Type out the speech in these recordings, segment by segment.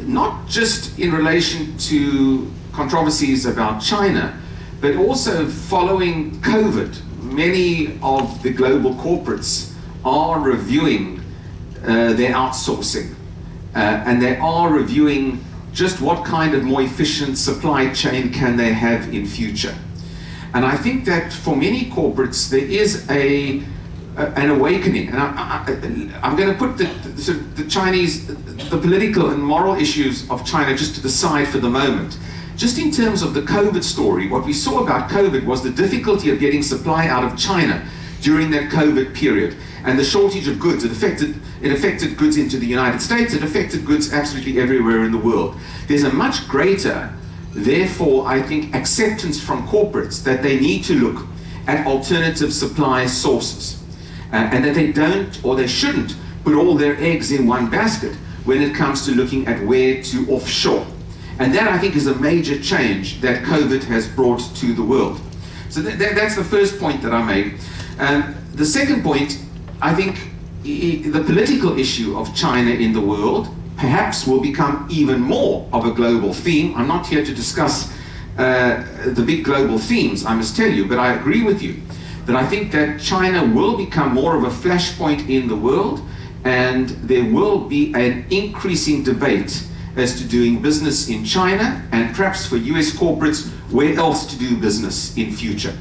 not just in relation to controversies about China, but also following COVID. Many of the global corporates are reviewing their outsourcing, and they are reviewing just what kind of more efficient supply chain can they have in future. And I think that for many corporates there is an awakening, and I'm going to put the Chinese, the political and moral issues of China just to the side for the moment. Just in terms of the COVID story, what we saw about COVID was the difficulty of getting supply out of China during that COVID period, and the shortage of goods. It affected goods into the United States, it affected goods absolutely everywhere in the world. There's a much greater, therefore, I think, acceptance from corporates that they need to look at alternative supply sources, and that they don't, or they shouldn't, put all their eggs in one basket when it comes to looking at where to offshore. And that, I think, is a major change that COVID has brought to the world. So that's the first point that I made. The second point, I think the political issue of China in the world perhaps will become even more of a global theme. I'm not here to discuss the big global themes, I must tell you, but I agree with you that I think that China will become more of a flashpoint in the world, and there will be an increasing debate as to doing business in China, and perhaps for US corporates, where else to do business in future.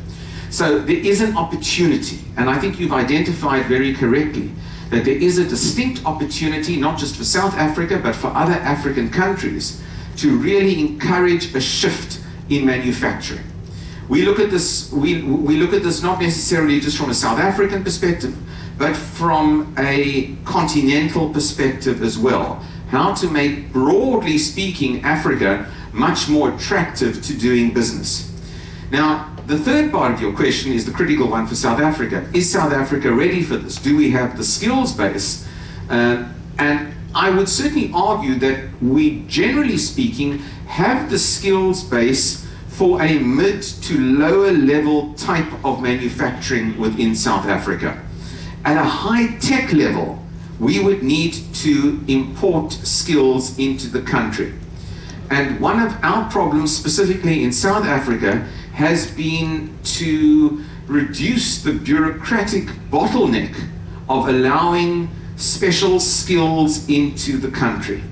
So there is an opportunity, and I think you've identified very correctly that there is a distinct opportunity, not just for South Africa, but for other African countries, to really encourage a shift in manufacturing. We look at this, we look at this not necessarily just from a South African perspective, but from a continental perspective as well. How to make, broadly speaking, Africa much more attractive to doing business. Now, the third part of your question is the critical one for South Africa. Is South Africa ready for this? Do we have the skills base? And I would certainly argue that we, generally speaking, have the skills base for a mid to lower level type of manufacturing within South Africa. At a high tech level, we would need to import skills into the country. And one of our problems, specifically in South Africa, has been to reduce the bureaucratic bottleneck of allowing special skills into the country.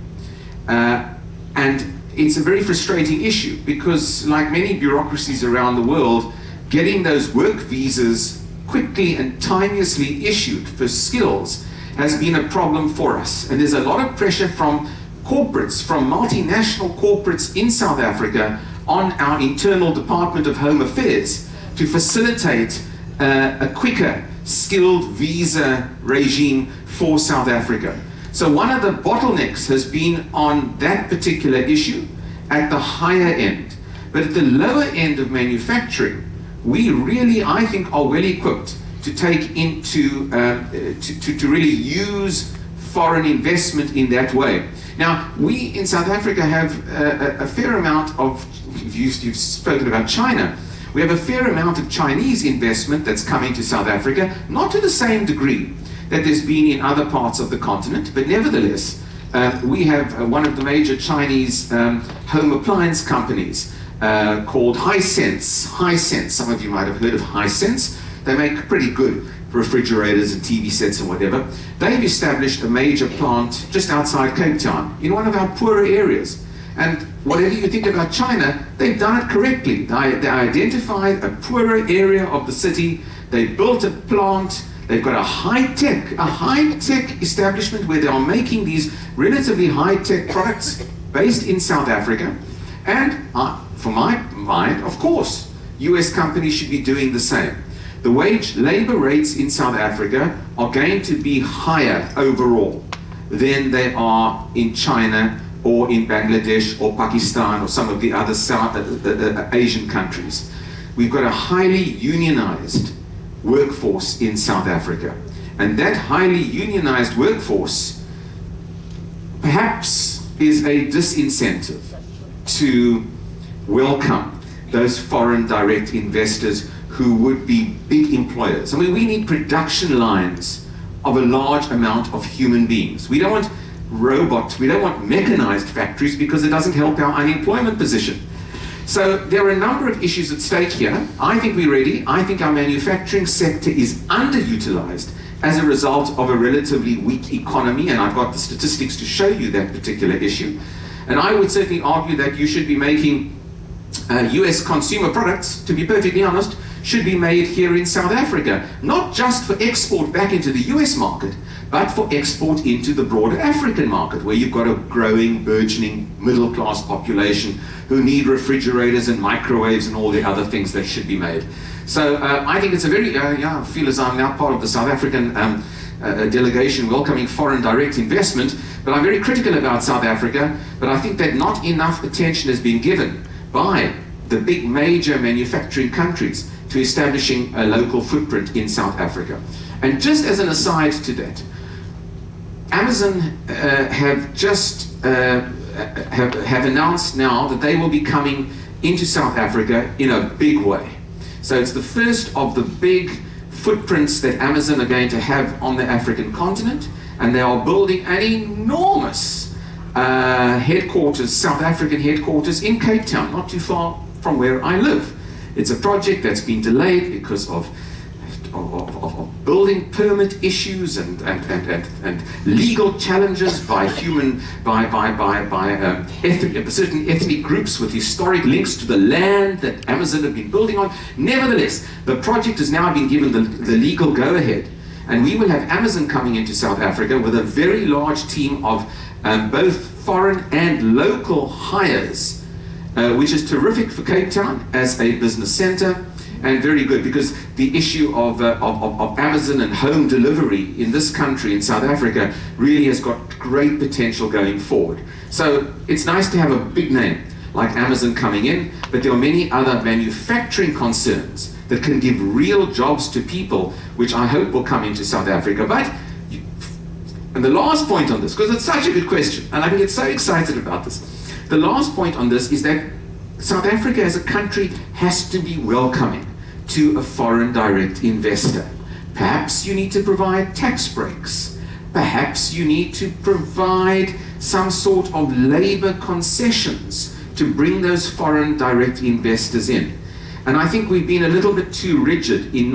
And it's a very frustrating issue because, like many bureaucracies around the world, getting those work visas quickly and timeously issued for skills has been a problem for us. And there's a lot of pressure from corporates, from multinational corporates in South Africa on our internal Department of Home Affairs to facilitate a quicker skilled visa regime for South Africa. So one of the bottlenecks has been on that particular issue at the higher end. But at the lower end of manufacturing, we really, I think, are well equipped to take into, to really use foreign investment in that way. Now, we in South Africa have a fair amount of, you've spoken about China, we have a fair amount of Chinese investment that's coming to South Africa, not to the same degree that there's been in other parts of the continent, but nevertheless, we have one of the major Chinese home appliance companies called Hisense. Hisense, some of you might have heard of Hisense. They make pretty good refrigerators and TV sets and whatever. They've established a major plant just outside Cape Town, in one of our poorer areas. And whatever you think about China, they've done it correctly. They identified a poorer area of the city, they built a plant, they've got a high-tech establishment where they are making these relatively high-tech products based in South Africa. And for my mind, of course, US companies should be doing the same. The wage labor rates in South Africa are going to be higher overall than they are in China or in Bangladesh or Pakistan or some of the other Asian countries. We've got a highly unionized workforce in South Africa. And that highly unionized workforce perhaps is a disincentive to welcome those foreign direct investors who would be big employers. I mean, we need production lines of a large amount of human beings. We don't want we don't want mechanized factories because it doesn't help our unemployment position. So there are a number of issues at stake here. I think we're ready. I think our manufacturing sector is underutilized as a result of a relatively weak economy, and I've got the statistics to show you that particular issue. And I would certainly argue that you should be making US consumer products, to be perfectly honest, should be made here in South Africa, not just for export back into the US market, but for export into the broader African market, where you've got a growing, burgeoning middle-class population who need refrigerators and microwaves and all the other things that should be made. So I think it's a very, I feel as I'm now part of the South African delegation welcoming foreign direct investment, but I'm very critical about South Africa, but I think that not enough attention has been given by the big major manufacturing countries to establishing a local footprint in South Africa. And just as an aside to that, Amazon have just have announced now that they will be coming into South Africa in a big way. So it's the first of the big footprints that Amazon are going to have on the African continent, and they are building an enormous headquarters, South African headquarters in Cape Town, not too far from where I live. It's a project that's been delayed because of building permit issues and legal challenges by certain ethnic groups with historic links to the land that Amazon have been building on. Nevertheless, the project has now been given the legal go-ahead, and we will have Amazon coming into South Africa with a very large team of both foreign and local hires, which is terrific for Cape Town as a business center, and very good because the issue of Amazon and home delivery in this country, in South Africa, really has got great potential going forward. So it's nice to have a big name like Amazon coming in, but there are many other manufacturing concerns that can give real jobs to people, which I hope will come into South Africa. And the last point on this, because it's such a good question, and I can get so excited about this, the last point on this is that South Africa as a country has to be welcoming to a foreign direct investor. Perhaps you need to provide tax breaks. Perhaps you need to provide some sort of labor concessions to bring those foreign direct investors in. And I think we've been a little bit too rigid in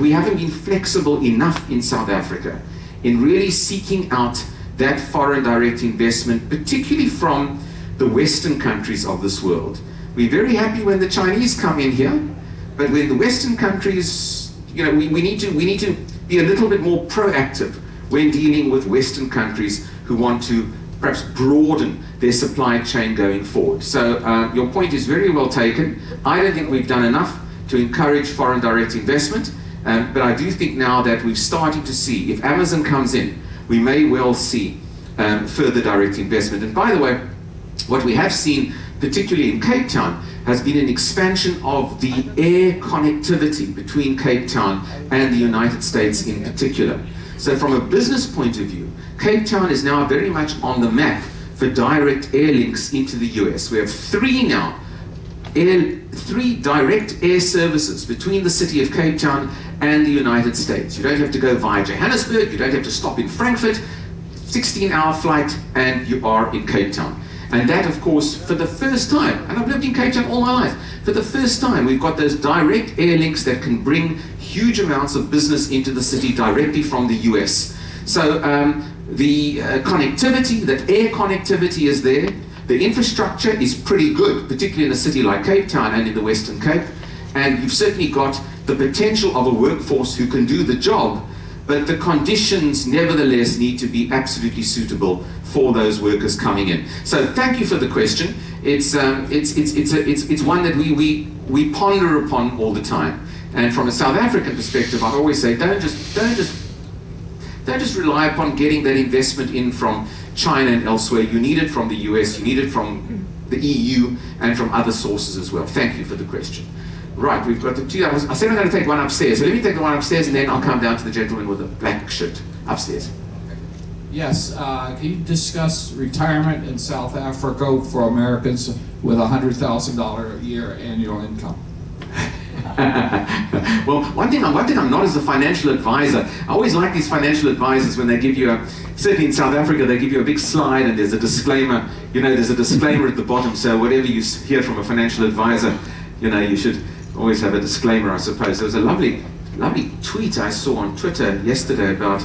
we haven't been flexible enough in South Africa in really seeking out that foreign direct investment, particularly from the Western countries of this world. We're very happy when the Chinese come in here, but when the Western countries, we need to be a little bit more proactive when dealing with Western countries who want to perhaps broaden their supply chain going forward. So your point is very well taken. I don't think we've done enough to encourage foreign direct investment, but I do think now that we're starting to see, if Amazon comes in, we may well see further direct investment. And by the way, what we have seen, particularly in Cape Town, has been an expansion of the air connectivity between Cape Town and the United States in particular. So from a business point of view, Cape Town is now very much on the map for direct air links into the US. We have three direct air services between the city of Cape Town and the United States. You don't have to go via Johannesburg, you don't have to stop in Frankfurt, 16-hour flight and you are in Cape Town. And that, of course, for the first time, and I've lived in Cape Town all my life, for the first time we've got those direct air links that can bring huge amounts of business into the city directly from the US. So the connectivity, that air connectivity is there. The infrastructure is pretty good, particularly in a city like Cape Town and in the Western Cape. And you've certainly got the potential of a workforce who can do the job, but the conditions nevertheless need to be absolutely suitable for those workers coming in. So thank you for the question. It's one that we ponder upon all the time. And from a South African perspective, I always say, don't just rely upon getting that investment in from China and elsewhere. You need it from the US, you need it from the EU, and from other sources as well. Thank you for the question. Right, we've got the two. I said I'm going to take one upstairs, so let me take the one upstairs and then I'll come down to the gentleman with the black shirt upstairs. Yes, can you discuss retirement in South Africa for Americans with $100,000 a year annual income? Well, one thing I'm not is a financial advisor. I always like these financial advisors when they give you certainly in South Africa, they give you a big slide and there's a disclaimer. There's a disclaimer at the bottom, so whatever you hear from a financial advisor, you should always have a disclaimer, I suppose. There was a lovely tweet I saw on Twitter yesterday about